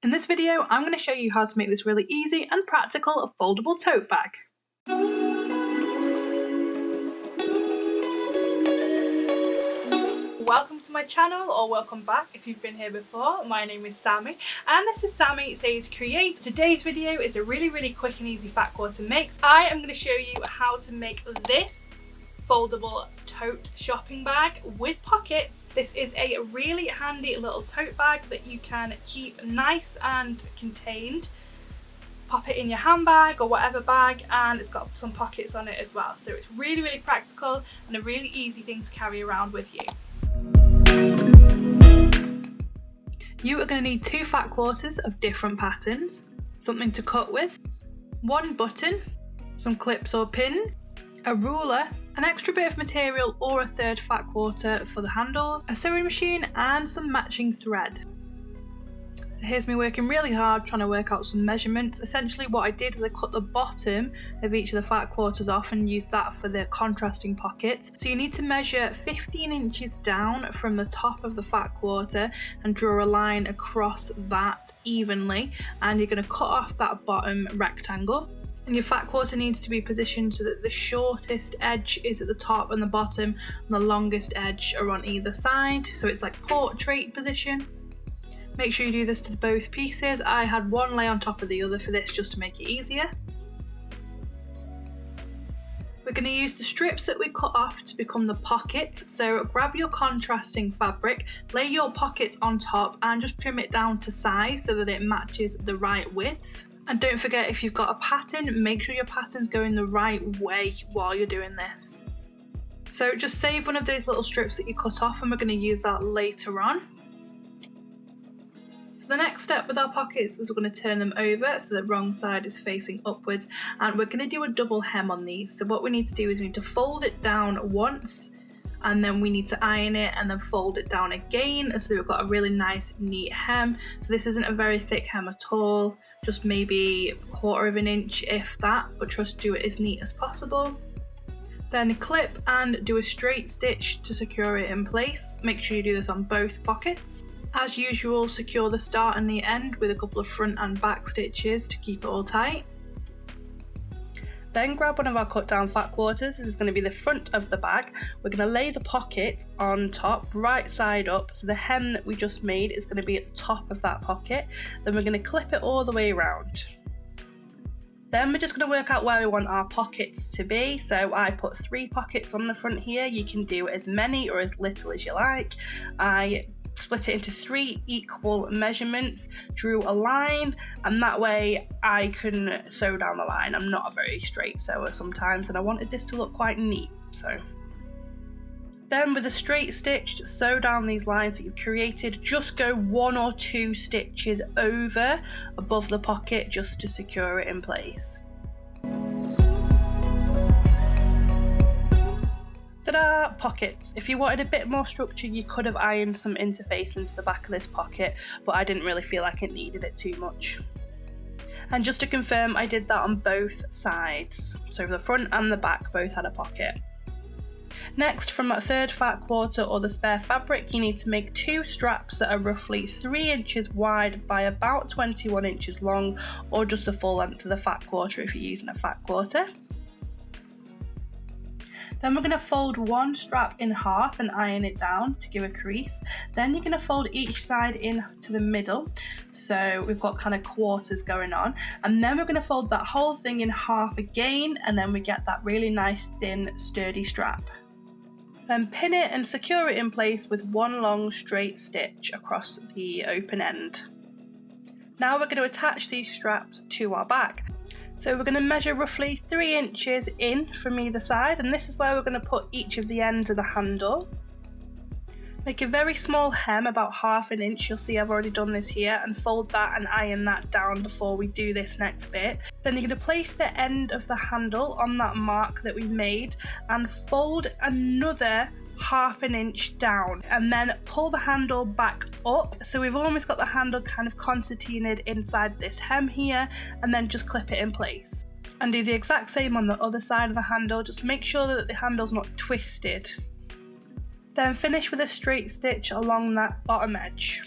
In this video, I'm going to show you how to make this really easy and practical foldable tote bag. Welcome to my channel, or welcome back if you've been here before. My name is Sammy and this is Sammy Says Create. Today's video is a really quick and easy fat quarter mix. I am going to show you how to make this foldable tote shopping bag with pockets. This is a really handy little tote bag that you can keep nice and contained. Pop it in your handbag or whatever bag, and it's got some pockets on it as well. So it's really practical and a really easy thing to carry around with you. You are going to need 2 fat quarters of different patterns, something to cut with, 1 button, some clips or pins, a ruler, an extra bit of material or a 1/3 fat quarter for the handle, a sewing machine and some matching thread. So here's me working really hard trying to work out some measurements. Essentially what I did is I cut the bottom of each of the fat quarters off and used that for the contrasting pockets. So you need to measure 15 inches down from the top of the fat quarter and draw a line across that evenly, and you're going to cut off that bottom rectangle. And your fat quarter needs to be positioned so that the shortest edge is at the top and the bottom, and the longest edge are on either side. So it's like portrait position. Make sure you do this to both pieces. I had one lay on top of the other for this just to make it easier. We're going to use the strips that we cut off to become the pockets. So grab your contrasting fabric, lay your pocket on top and just trim it down to size so that it matches the right width. And don't forget, if you've got a pattern, make sure your pattern's going the right way while you're doing this. So just save one of those little strips that you cut off and we're going to use that later on. So the next step with our pockets is we're going to turn them over so the wrong side is facing upwards, and we're going to do a double hem on these. So what we need to do is we need to fold it down once, and then we need to iron it and then fold it down again so that we've got a really nice neat hem. So this isn't a very thick hem at all, just maybe 1/4 of an inch if that, but just do it as neat as possible. Then clip and do a straight stitch to secure it in place. Make sure you do this on both pockets. As usual, secure the start and the end with a couple of front and back stitches to keep it all tight. Then grab one of our cut down fat quarters. This is going to be the front of the bag. We're going to lay the pocket on top, right side up, so the hem that we just made is going to be at the top of that pocket. Then we're going to clip it all the way around. Then we're just going to work out where we want our pockets to be. So I put 3 pockets on the front here. You can do as many or as little as you like. I split it into 3 equal measurements, drew a line, and that way I can sew down the line. I'm not a very straight sewer sometimes, and I wanted this to look quite neat. So then with a straight stitch, sew down these lines that you've created. Just go 1 or 2 stitches over above the pocket just to secure it in place. Ta-da! Pockets. If you wanted a bit more structure, you could have ironed some interface into the back of this pocket, but I didn't really feel like it needed it too much. And just to confirm, I did that on both sides. So the front and the back both had a pocket. Next, from that 1/3 fat quarter or the spare fabric, you need to make 2 straps that are roughly 3 inches wide by about 21 inches long, or just the full length of the fat quarter if you're using a fat quarter. Then we're going to fold 1 strap in half and iron it down to give a crease. Then you're going to fold each side in to the middle, so we've got kind of quarters going on. And then we're going to fold that whole thing in half again, and then we get that really nice thin sturdy strap. Then pin it and secure it in place with 1 long straight stitch across the open end. Now we're going to attach these straps to our bag. So we're going to measure roughly 3 inches in from either side, and this is where we're going to put each of the ends of the handle. Make a very small hem, about 1/2 inch, you'll see I've already done this here, and fold that and iron that down before we do this next bit. Then you're going to place the end of the handle on that mark that we made and fold another 1/2 inch down, and then pull the handle back up, so we've almost got the handle kind of concertinaed inside this hem here, and then just clip it in place. And do the exact same on the other side of the handle. Just make sure that the handle's not twisted. Then finish with a straight stitch along that bottom edge.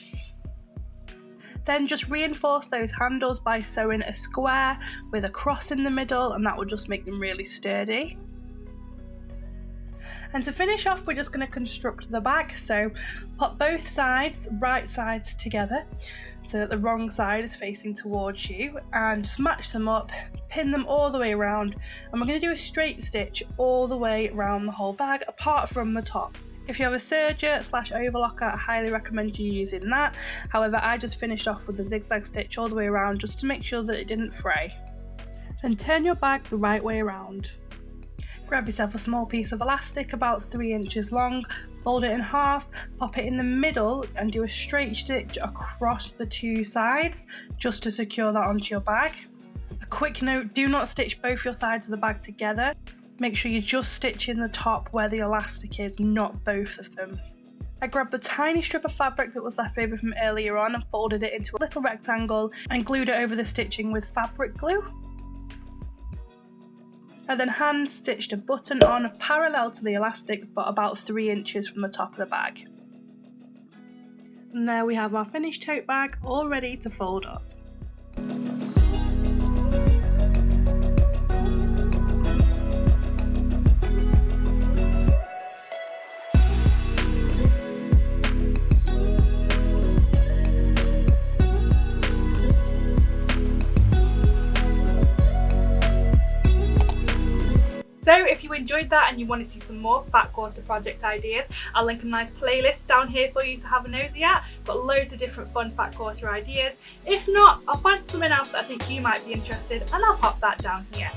Then just reinforce those handles by sewing a square with a cross in the middle, and that will just make them really sturdy. And to finish off, we're just going to construct the bag. So put both sides, right sides together so that the wrong side is facing towards you, and just match them up, pin them all the way around, and we're going to do a straight stitch all the way around the whole bag apart from the top. If you have a serger/overlocker, I highly recommend you using that. However, I just finished off with the zigzag stitch all the way around just to make sure that it didn't fray. Then turn your bag the right way around. Grab yourself a small piece of elastic about 3 inches long, fold it in half, pop it in the middle and do a straight stitch across the two sides just to secure that onto your bag. A quick note, do not stitch both your sides of the bag together. Make sure you just stitch in the top where the elastic is, not both of them. I grabbed the tiny strip of fabric that was left over from earlier on and folded it into a little rectangle and glued it over the stitching with fabric glue. I then hand stitched a button on parallel to the elastic but about 3 inches from the top of the bag. And there we have our finished tote bag all ready to fold up. So if you enjoyed that and you want to see some more fat quarter project ideas, I'll link a nice playlist down here for you to have a nosy at. Got loads of different fun fat quarter ideas. If not, I'll find something else that I think you might be interested and I'll pop that down here.